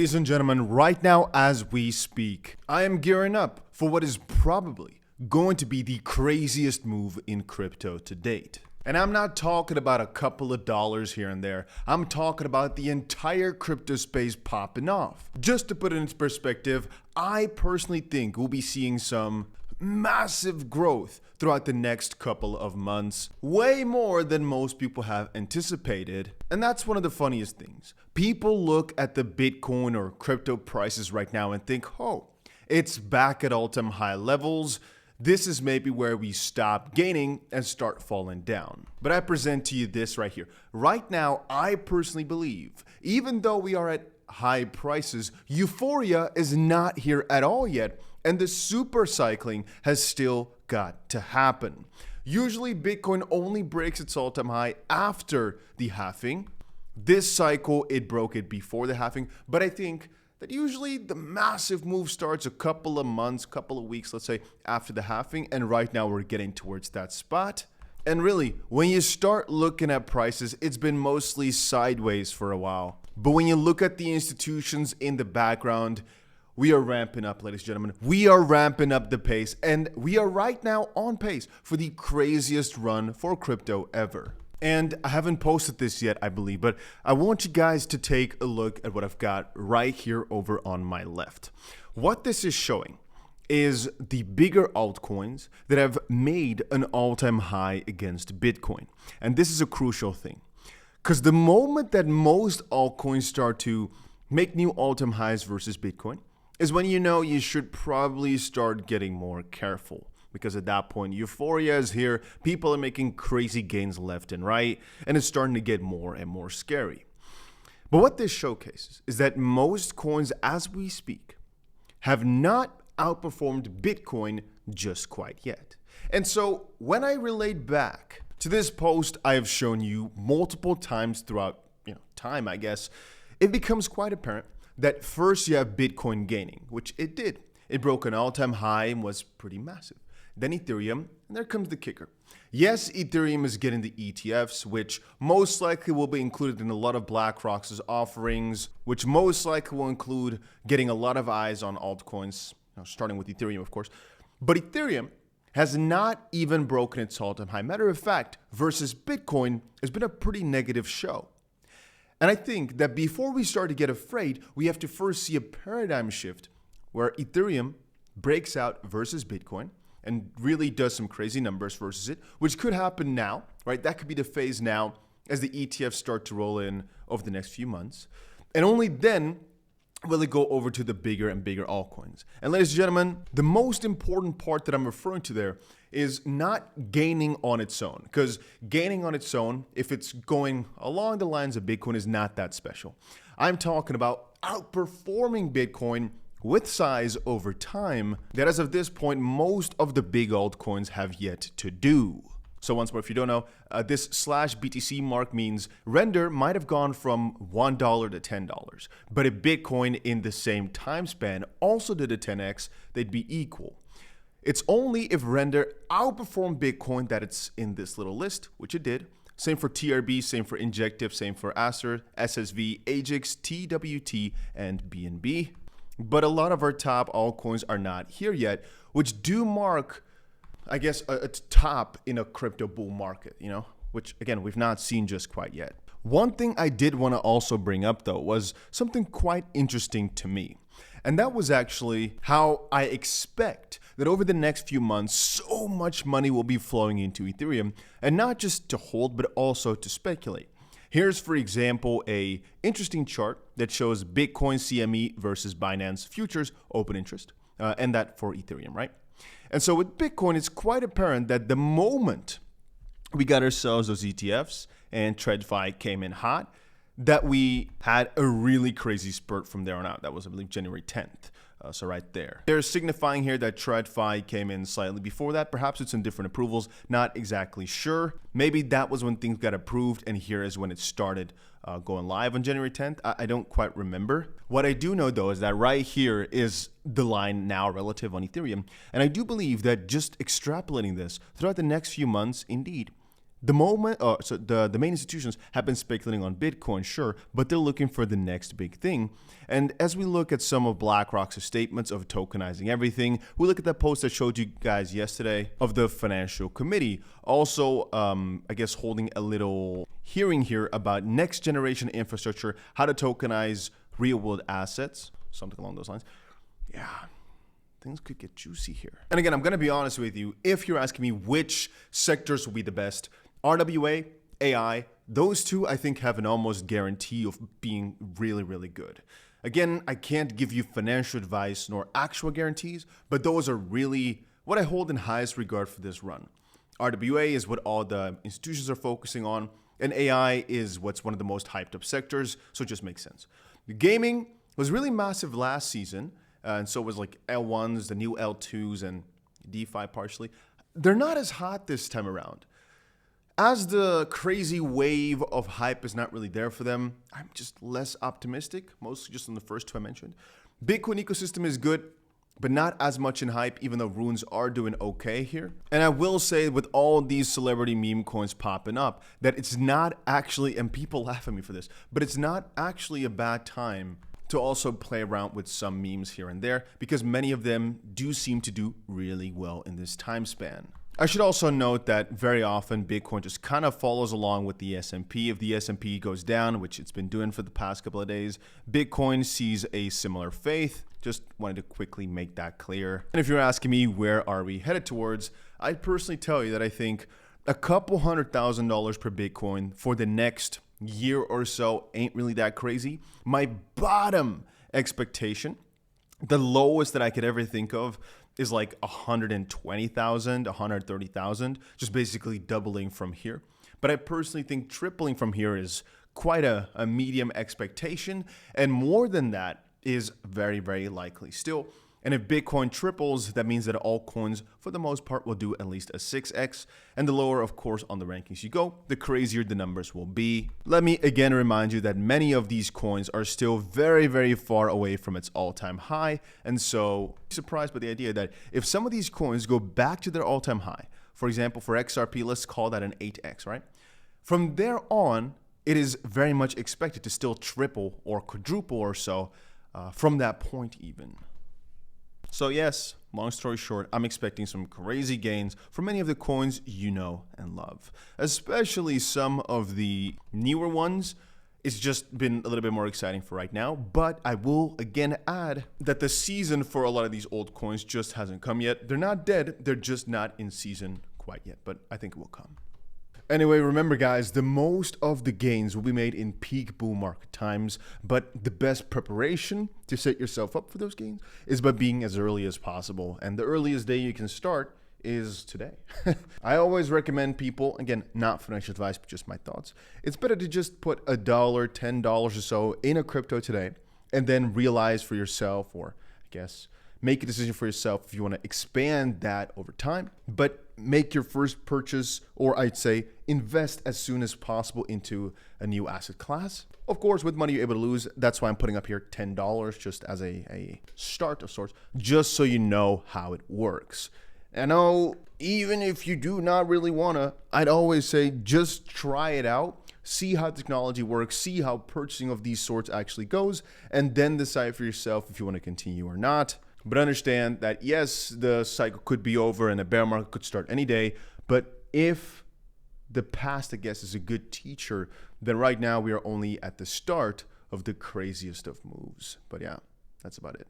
Ladies and gentlemen, right now as we speak, I am gearing up for what is probably going to be the craziest move in crypto to date. And I'm not talking about a couple of dollars here and there. I'm talking about the entire crypto space popping off. Just to put it into perspective, I personally think we'll be seeing some massive growth throughout the next couple of months, way more than most people have anticipated. And that's one of the funniest things. People look at the Bitcoin or crypto prices right now and think, oh, it's back at all-time high levels. This is maybe where we stop gaining and start falling down. But I present to you this right here. Right now, I personally believe, even though we are at high prices, euphoria is not here at all yet. And the super cycling has still got to happen. Usually Bitcoin only breaks its all-time high after the halving. This cycle, it broke it before the halving, but I think that usually the massive move starts a couple of months, couple of weeks, let's say, after the halving, and right now we're getting towards that spot. And really, when you start looking at prices, it's been mostly sideways for a while. But when you look at the institutions in the background, we are ramping up, ladies and gentlemen. We are ramping up the pace, and we are right now on pace for the craziest run for crypto ever. And I haven't posted this yet, I believe, but I want you guys to take a look at what I've got right here over on my left. What this is showing is the bigger altcoins that have made an all-time high against Bitcoin. And this is a crucial thing, because the moment that most altcoins start to make new all-time highs versus Bitcoin is when you know you should probably start getting more careful. Because at that point, euphoria is here, people are making crazy gains left and right, and it's starting to get more and more scary. But what this showcases is that most coins, as we speak, have not outperformed Bitcoin just quite yet. And so when I relate back to this post I have shown you multiple times throughout time, I guess, it becomes quite apparent that first you have Bitcoin gaining, which it did. It broke an all-time high and was pretty massive. Then Ethereum, and there comes the kicker. Yes, Ethereum is getting the ETFs, which most likely will be included in a lot of BlackRock's offerings, which most likely will include getting a lot of eyes on altcoins, starting with Ethereum, of course. But Ethereum has not even broken its all-time high. Matter of fact, versus Bitcoin has been a pretty negative show. And I think that before we start to get afraid, we have to first see a paradigm shift where Ethereum breaks out versus Bitcoin and really does some crazy numbers versus it, which could happen now, right? That could be the phase now as the ETFs start to roll in over the next few months. And only then will it go over to the bigger and bigger altcoins. And ladies and gentlemen, the most important part that I'm referring to there is not gaining on its own, because gaining on its own, if it's going along the lines of Bitcoin, is not that special. I'm talking about outperforming Bitcoin with size over time that as of this point, most of the big altcoins have yet to do. So once more, if you don't know, this /BTC mark means render might have gone from $1 to $10, but if Bitcoin in the same time span also did a 10x, they'd be equal. It's only if render outperformed Bitcoin that it's in this little list, which it did. Same for TRB, same for Injective, same for Acer, SSV, AGX, TWT, and BNB. But a lot of our top altcoins are not here yet, which do mark, I guess, a top in a crypto bull market, which again, we've not seen just quite yet. One thing I did want to also bring up though was something quite interesting to me. And that was actually how I expect that over the next few months, so much money will be flowing into Ethereum, and not just to hold, but also to speculate. Here's, for example, a interesting chart that shows Bitcoin CME versus Binance Futures open interest, and that for Ethereum, right? And so with Bitcoin, it's quite apparent that the moment we got ourselves those ETFs and TradFi came in hot, that we had a really crazy spurt from there on out. That was, I believe, January 10th. So right there. They're signifying here that TradFi came in slightly before that. Perhaps it's in different approvals. Not exactly sure. Maybe that was when things got approved, and here is when it started going live on January 10th. I don't quite remember. What I do know, though, is that right here is the line now relative on Ethereum. And I do believe that just extrapolating this throughout the next few months, indeed, The main institutions have been speculating on Bitcoin, sure, but they're looking for the next big thing. And as we look at some of BlackRock's statements of tokenizing everything, we look at that post that showed you guys yesterday of the Financial Committee, also, I guess, holding a little hearing here about next generation infrastructure, how to tokenize real world assets, something along those lines. Yeah. Things could get juicy here. And again, I'm going to be honest with you. If you're asking me which sectors will be the best, RWA, AI, those two I think have an almost guarantee of being really, really good. Again, I can't give you financial advice nor actual guarantees, but those are really what I hold in highest regard for this run. RWA is what all the institutions are focusing on, and AI is what's one of the most hyped up sectors, so it just makes sense. The gaming was really massive last season, and so was like L1s, the new L2s, and DeFi partially. They're not as hot this time around. As the crazy wave of hype is not really there for them, I'm just less optimistic, mostly just on the first two I mentioned. Bitcoin ecosystem is good, but not as much in hype, even though runes are doing okay here. And I will say with all these celebrity meme coins popping up, that it's not actually, and people laugh at me for this, but it's not actually a bad time to also play around with some memes here and there, because many of them do seem to do really well in this time span. I should also note that very often Bitcoin just kind of follows along with the S&P. If the S&P goes down, which it's been doing for the past couple of days, Bitcoin sees a similar fate. Just wanted to quickly make that clear. And if you're asking me where are we headed towards, I'd personally tell you that I think a couple $100,000 per Bitcoin for the next year or so ain't really that crazy. My bottom expectation, the lowest that I could ever think of, is like 120,000, 130,000, just basically doubling from here. But I personally think tripling from here is quite a medium expectation, and more than that is very, very likely still. And if Bitcoin triples, that means that altcoins, for the most part, will do at least a 6x. And the lower, of course, on the rankings you go, the crazier the numbers will be. Let me again remind you that many of these coins are still very, very far away from its all-time high. And so, I'm surprised by the idea that if some of these coins go back to their all-time high, for example, for XRP, let's call that an 8x, right? From there on, it is very much expected to still triple or quadruple or so from that point even. So yes, long story short, I'm expecting some crazy gains for many of the coins you know and love, especially some of the newer ones. It's just been a little bit more exciting for right now, but I will again add that the season for a lot of these old coins just hasn't come yet. They're not dead, they're just not in season quite yet, but I think it will come. Anyway, remember guys, the most of the gains will be made in peak bull market times, but the best preparation to set yourself up for those gains is by being as early as possible. And the earliest day you can start is today. I always recommend people, again, not financial advice, but just my thoughts. It's better to just put $1, $10 or so in a crypto today, and then realize for yourself, or I guess make a decision for yourself if you want to expand that over time, but make your first purchase, or I'd say invest as soon as possible into a new asset class. Of course, with money you're able to lose. That's why I'm putting up here $10 just as a start of sorts, just so you know how it works. I know even if you do not really want to, I'd always say just try it out. See how technology works, see how purchasing of these sorts actually goes, and then decide for yourself if you want to continue or not. But understand that, yes, the cycle could be over and a bear market could start any day. But if the past, I guess, is a good teacher, then right now we are only at the start of the craziest of moves. But yeah, that's about it.